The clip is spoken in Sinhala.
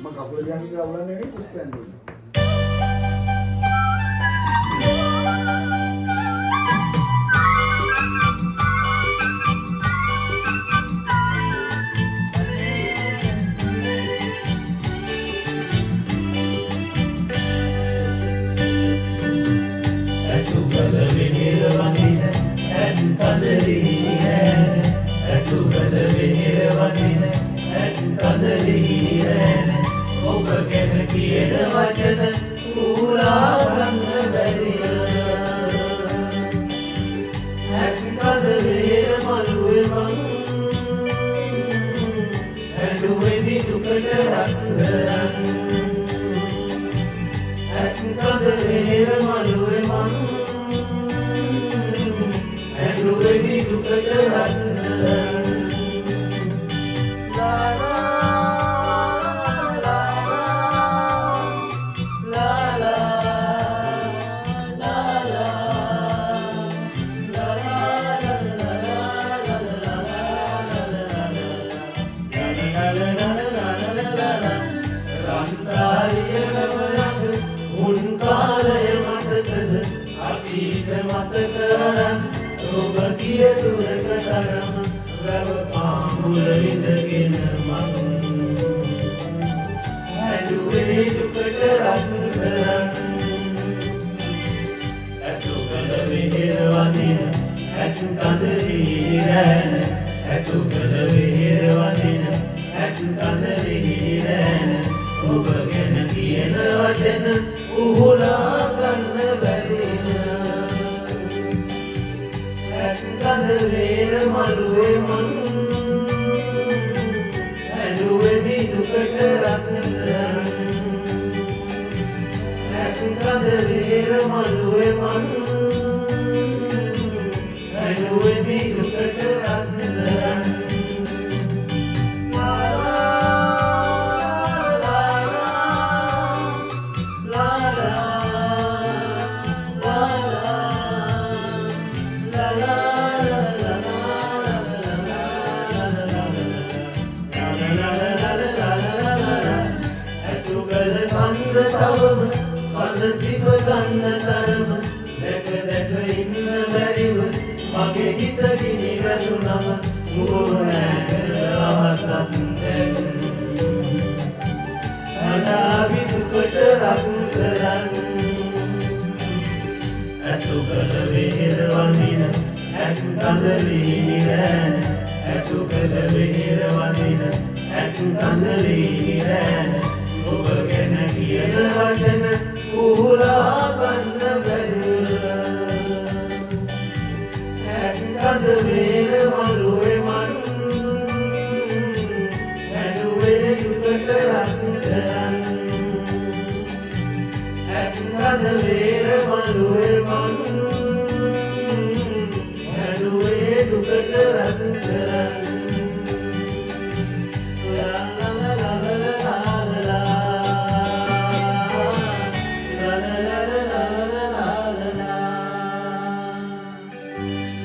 මම කකුල දිහා කියලා අවුලන්නේ නේ පුස්පෑන් දුන්නා. ඔබ ගැන කියන වචන ඌලා ගන්න බැරිය ඇත්කද වේර මළුවේ මං ඇඬුවෙදි දුකට රත්තරන් ඇත්කද වේර මළුවේ මං ඇඬුවෙදි දුකට රත්තරන් මතකරන් ඔබ කිය දුරක තරම වැව පාමුල විඳගෙන මං ඇඬුවේ දුකට රත්තරන් ඇතු කළ වෙහෙර වදින ඇතු කඳලී රැන ඇතු කළ වෙහෙර වදින ඇතු කඳලී රැන ඔබ ගැන කියන වචන උහුලා ගන්න බැරිය ඇත්කද වේර මළුවේ මං ඇඬුවෙදි දුකට රත්තරන් ඇත්කද වේර මළුවේ මං ඇඬුවෙදි දුකට රත්තරන් තවම සඳ සිප ගන්න තරම දැක දැක ඉන්න බැරිව මගේ හිත ගිනි වැදුනම මුහුණට අවසන් දැන් අඩාවි දුකට රත්තරන් ඇතු කළ වෙහෙර වඳින ඇතු කඳලී රැන ඇතු කළ වෙහෙර වඳින ඇතු කඳලී රැන ඔබ ගැන කියන වචන ඌලා ගන්න බැරිය ඇත්කද වේර මළුවේ මං ඇඬුවේ දුකට රත්තරන් ඇත්කද වේර මළුවේ මං